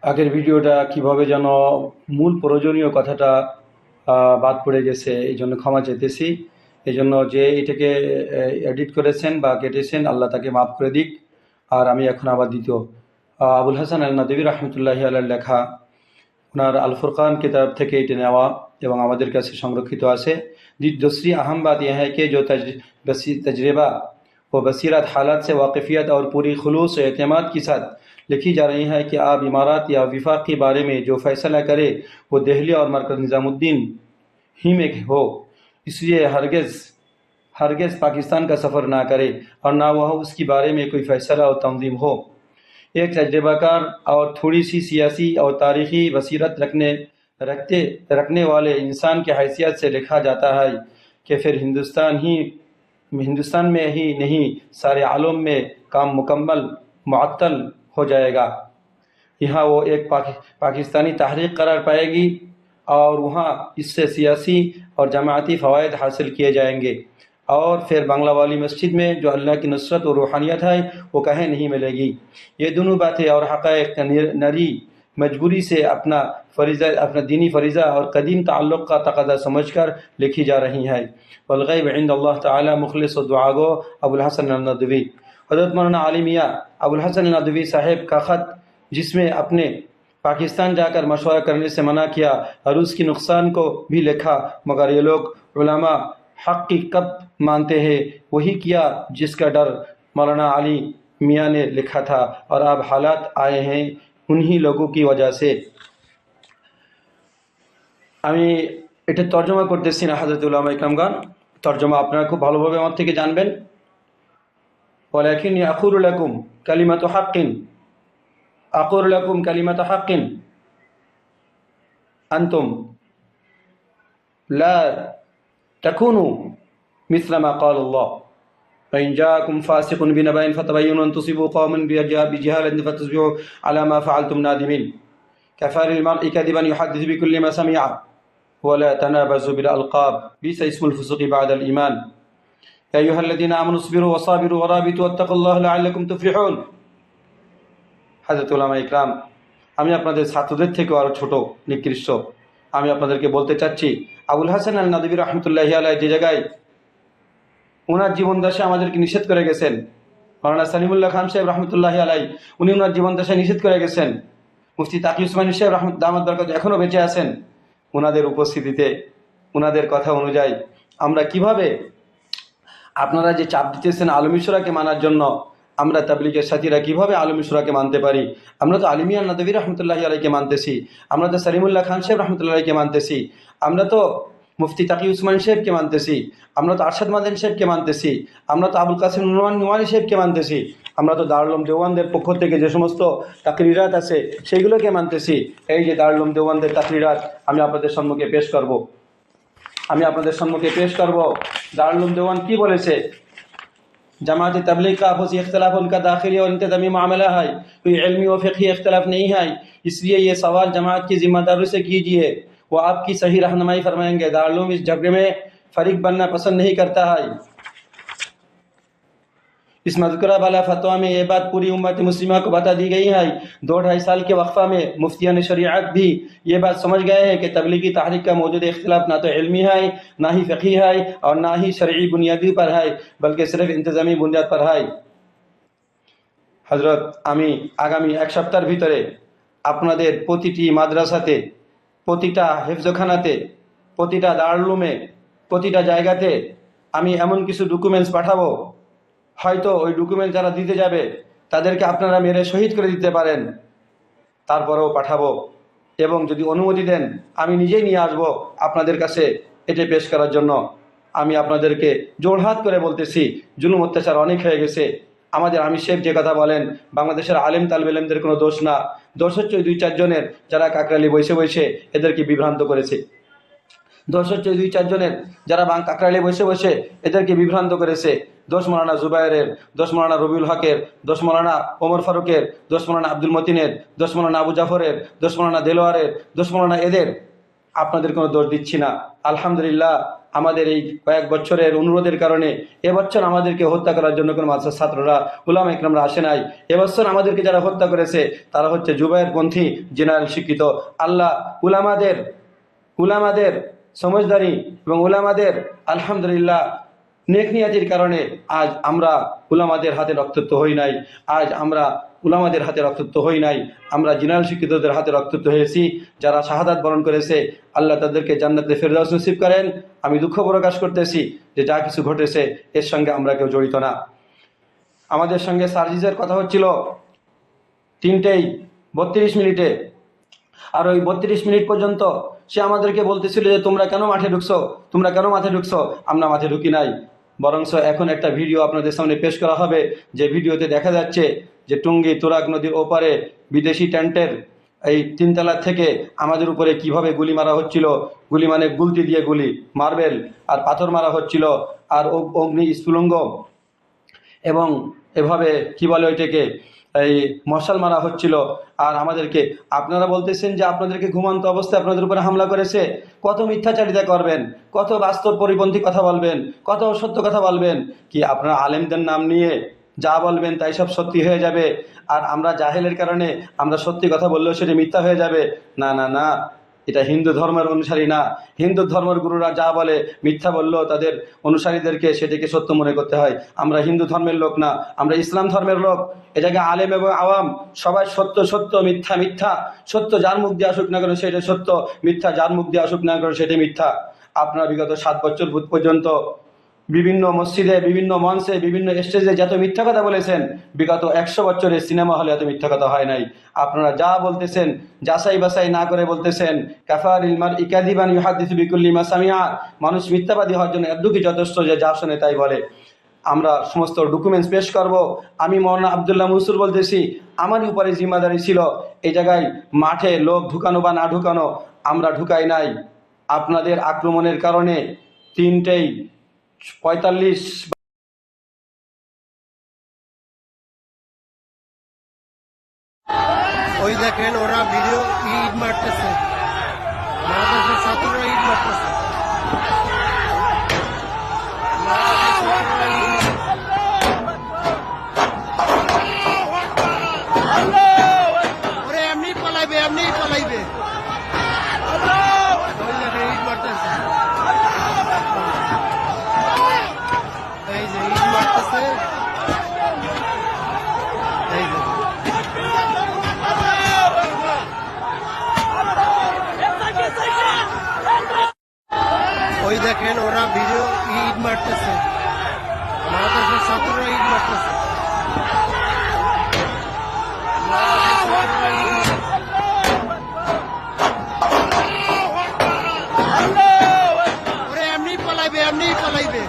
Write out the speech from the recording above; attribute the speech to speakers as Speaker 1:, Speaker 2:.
Speaker 1: আগের ভিডিওটা কিভাবে যেন মূল প্রয়োজনীয় কথাটা বাদ পড়ে গেছে, এই জন্য ক্ষমা চেতেছি। এই জন্য যে এটাকে এডিট করেছেন বা কেটেছেন, আল্লাহ তাকে মাফ করে দিক। আর আমি এখন আবার দ্বিতীয় আবুল হাসান আল নাদভী রহমতুল্লাহি আলাইহির লেখা ওনার আল ফুরকান किताब থেকে এটা নেওয়া এবং আমাদের কাছে সংরক্ষিত আছে। दूसरी अहम बात यह है कि जो तजर्बा व बसीरत हालात से वाकफियत और पूरी खुलूस और एतमाद के साथ लिखी जा रही है कि आप इमारात या विफाक के बारे में जो फैसला करे वो दिल्ली और मरकज़ निज़ामुद्दीन ही में हो, इसलिए हरगिज़ पाकिस्तान का सफ़र ना करे और ना वह उसके बारे में कोई फ़ैसला और तंज़ीम हो। एक तजर्बाकार और थोड़ी सी सियासी और तारीख़ी बसीरत रखने वाले इंसान की हैसियत से लिखा जाता है कि फिर हिंदुस्तान में ही नहीं सारे आलम में काम मुकम्मल मुअत्तल हो जाएगा। यहाँ वो एक पाकिस्तानी तहरीक करार पाएगी और वहाँ इससे सियासी और जमाती फ़वाइद हासिल किए जाएंगे और फिर बांग्ला वाली मस्जिद में जो अल्लाह की नुसरत और रूहानियत है वो कहीं नहीं मिलेगी। ये दोनों बातें और हक़ाइक़ नरी मजबूरी से अपना दीनी फ़रीज़ा और कदीम ताल्लुक़ का तक़ाज़ा समझकर लिखी जा रही है। वल्ग़ैब इंदल्लाह ताला मुख़लिस व दुआगो अबुल हसन अल नदवी। हज़रत मौलाना आली मियाँ अबुल हसन अल नदवी साहिब का ख़त, जिसमें अपने पाकिस्तान जाकर मशवरा करने से मना किया और उसकी नुकसान को भी लिखा, मगर ये लोग उलमा हक़ की कब मानते हैं वही किया जिसका डर मौलाना आली मियाँ ने लिखा था और अब हालात आए हैं उन्हीं लोगों की वजह से। আমি এটা তর্জমা করতেছি না হযরত উলামা ইকরামগণ, তর্জমা আপনারা খুব ভালোভাবে আমার থেকে জানবেন। ওয়ালাকিন আকুলু লাকুম কালিমাতু হাক্কিন আকুলু লাকুম কালিমাতু হাক্কিন আনতুম লা তাকুনু মিসলা মা ক্বালা আল্লাহ فإن جاءكم فاسق بنبأ فتبينوا أن تصيبوا قوما بجهالة فتصبحوا على ما فعلتم نادمين كفى للمرء كذبا يحدث بكل ما سمع ولا تنابزوا بالألقاب بئس اسم الفسوق بعد الإيمان يا أيها الذين آمنوا اصبروا وصابروا ورابطوا واتقوا الله لعلكم تفلحون। হযরত উলামা ইকরাম, আমি আপনাদের ছাত্রদের থেকেও আরও ছোট নিকৃষ্ট, আমি আপনাদেরকে বলতে চাচ্ছি আবুল হাসান আল নাদভী রহমতুল্লাহি আলাইহি যে জায়গায় ওনার জীবনদশায় আমাদেরকে নিষেধ করে গেছেন, মাওলানা সালিমুল্লাহ খান সাহেব রহমতুল্লাহি আলাইহি উনি ওনার জীবনদশায় নিষেধ করে গেছেন। মুফতি তাকি উসমানী সাহেব দামাত বরকত এখনও বেঁচে আছেন। ওনাদের উপস্থিতিতে ওনাদের কথা অনুযায়ী আমরা কিভাবে, আপনারা যে চাপ দিতেছেন আলমী শূরাকে মানার জন্য, আমরা তাবলীগের সাথীরা কিভাবে আলমী শূরাকে মানতে পারি? আমরা তো আলী মিয়াঁ নাদভী রহমতুল্লাহি আলাইহিকে মানতেছি, আমরা তো সালিমুল্লাহ খান সাহেব রহমতুল্লাহি আলাইহিকে মানতেছি, আমরা তো মুফতি তাকি উসমানী সাহেবকে মানতেছি, আমরা তো আরশাদ মাদানী সাহেবকে মানতেছি, আমরা তো আবুল কাসিম নুরমানী সাহেবকে মানতেছি, আমরা তো দারুল উলুম দেওবন্দের পক্ষ থেকে যে সমস্ত তাকরিরাত আছে সেইগুলোকে মানতেছি। এই যে দারুল উলুম দেওবন্দের তাকরিরাত আমি আপনাদের সম্মুখে পেশ করব, দারুল উলুম দেওবন্দ কি বলেছে। जमात तबलीग का आपसी इख्तलाफ उनका दाखिली और इंतज़ामी मामला है, कोई इल्मी व फ़िक़ही इख्तलाफ नहीं है, इसलिए ये सवाल जमात की ज़िम्मेदारी से कीजिए, वो आपकी सही रहनुमाई फरमाएंगे। दारुल उलूम इस झगड़े में फ़रीक बनना पसंद नहीं करता है। इस मज़कूरा वाला फतवा में ये बात पूरी उम्मत मुस्लिमा को बता दी गई है। 2-2.5 साल के वक्फ़ा में मुफ्तियान शरीअत भी ये बात समझ गए हैं कि तबलीगी तहरीक का मौजूद इख्तिलाफ ना तो इल्मी है, ना ही फ़िक़ही है और ना ही शरई बुनियादी पर है, बल्कि सिर्फ इंतज़ामी बुनियाद पर है। हज़रत আমি আগামী এক সপ্তাহের ভিতরে আপনাদের প্রতিটি মাদ্রাসাতে, প্রতিটা হেফজখানাতে, প্রতিটা দারুল উলুমে, প্রতিটা জায়গাতে আমি এমন কিছু ডকুমেন্টস পাঠাবো, হয়তো ওই ডকুমেন্ট যারা দিতে যাবে তাদেরকে আপনারা মেরে শহীদ করে দিতে পারেন, তারপরেও পাঠাবো এবং যদি অনুমতি দেন আমি নিজেই নিয়ে আসবো আপনাদের কাছে এটা পেশ করার জন্য। আমি আপনাদেরকে জোড়হাত করে বলতেছি, জুলুম অত্যাচার অনেক হয়ে গেছে। আমাদের আমির সাহেব যে কথা বলেন বাংলাদেশের আলেম তালেবে ইলমদের কোনো দোষ না, দোষ হচ্ছে 2-4 জনের যারা কাকরালি বসে এদেরকে বিভ্রান্ত করেছে। দোষ হচ্ছে 2-4 জনের যারা কাকরাইলে বসে এদেরকে বিভ্রান্ত করেছে। দোষ মৌলানা জুবায়েরের, দোষ মৌলানা রবিউল হকের, দোষ মৌলানা ওমর ফারুকের, দোষ মৌলানা আব্দুল মতিনের, দোষ মৌলানা আবু জাফরের, দোষ মৌলানা দেলোয়ারের, দোষ মৌলানা এদের। আপনাদের কোনো দোষ দিচ্ছি না। আলহামদুলিল্লাহ আমাদের এই কয়েক বছরের অনুরোধের কারণে এবছর আমাদেরকে হত্যা করার জন্য কোনো মাদ্রাসার ছাত্ররা উলামা ইকরামরা আসে নাই। এবছর আমাদেরকে যারা হত্যা করেছে তারা হচ্ছে জুবায়েরপন্থী জেনারেল শিক্ষিত। আল্লাহ উলামাদের সমঝদারি এবং উলামাদের আলহামদুলিল্লাহ নেক নিয়াতির কারণে আজ আমরা উলামাদের হাতে রক্তাক্ত হই নাই। আজ আমরা উলামাদের হাতে রক্তাক্ত হই নাই, আমরা জেনারেল শিক্ষিতদের হাতে রক্তাক্ত হয়েছি। যারা শাহাদাত বরণ করেছে আল্লাহ তাদেরকে জান্নাতে ফেরদাউস নসিব করেন। আমি দুঃখ প্রকাশ করতেছি যে যা কিছু ঘটেছে এর সঙ্গে আমরা কেউ জড়িত না। আমাদের সঙ্গে সার্জিসের কথা হচ্ছিল 3:32 আর ওই 32 মিনিট পর্যন্ত সে আমাদেরকে বলতেছিল যে তোমরা কেন মাঠে ঢুকছো, তোমরা কেন মাঠে ঢুকছো। আমরা মাঠে ঢুকি নাই, বরঞ্চ এখন একটা ভিডিও আপনাদের সামনে পেশ করা হবে। যে ভিডিওতে দেখা যাচ্ছে যে টুঙ্গি তুরাগ নদীর ওপারে বিদেশি ট্যান্টের এই 3 তলা থেকে আমাদের উপরে কিভাবে গুলি মারা হচ্ছিল। গুলি মানে গুলতি দিয়ে গুলি, মার্বেল আর পাথর মারা হচ্ছিল, আর অগ্নি স্ফুলঙ্গ এবং এভাবে কি বলে ওইটাকে এই মশাল মারা হচ্ছিল। আর আমাদেরকে আপনারা বলতেছেন যে আপনাদেরকে ঘুমন্ত অবস্থায় আপনাদের উপরে হামলা করেছে। কত মিথ্যাচারিতা করবেন, কত বাস্তব পরিপন্থী কথা বলবেন, কত সত্য কথা বলবেন। কি আপনারা আলেমদের নাম নিয়ে যা বলবেন তাই সব সত্যি হয়ে যাবে, আর আমরা জাহেলের কারণে আমরা সত্যি কথা বললেও সেটা মিথ্যা হয়ে যাবে? না না না, এটা হিন্দু ধর্মের অনুসারী না। হিন্দু ধর্মের গুরুরা যা বলে মিথ্যা বললেও তাদের অনুসারীদেরকে সেটাকে সত্য মনে করতে হয়। আমরা হিন্দু ধর্মের লোক না, আমরা ইসলাম ধর্মের লোক। এ জায়গায় আলেম এবং আওয়াম সবাই সত্য সত্য, মিথ্যা মিথ্যা। সত্য যার মুখ দিয়ে আসুক না কেন সেটা সত্য, মিথ্যা যার মুখ দিয়ে আসুক না কেন সেটা মিথ্যা। আপনারা বিগত 7 বছর পর্যন্ত বিভিন্ন মসজিদে, বিভিন্ন মঞ্চে, বিভিন্ন স্টেজে যত মিথ্যা কথা বলেছেন, বিগত 100 বছরে সিনেমা হলে এত মিথ্যা কথা হয় নাই। আপনারা যা বলতেছেন যাচাই বাছাই না করে বলতেছেন। কাফারিল মারই কাযিবান ইউহাদ্দিসু বিকুল্লি মা সামিআ। মানুষ মিথ্যাবাদী হওয়ার জন্য এতটুকুই যথেষ্ট যে যা শুনে তাই বলে। আমরা সমস্ত ডকুমেন্টস পেশ করব। আমি মওলানা আব্দুল্লাহ মনসুর বলতেছি, আমারই উপরে জিম্মাদারি ছিল এই জায়গায় মাঠে লোক ঢুকানো বা না ঢুকানো, আমরা ঢুকাই নাই। আপনাদের আক্রমণের কারণে 3:45
Speaker 2: ওই দেখেন ওরা ভিডিও ইট মারতেছে, মাদ্রাসার ছাত্ররা ইট মারতেছে। ওরে এমনি পালাইবে, এমনি পালাইবে। ওই দেখেন ইট মারতেছে, এই যে ইট মারতেছে, এই যে ওই দেখেন ওরা ভিডিও ইট মারতেছে, মাদ্রাসার ছাত্ররা ইট মারতেছে। ওরে এমনি পালাইবে, এমনি পালাইবে।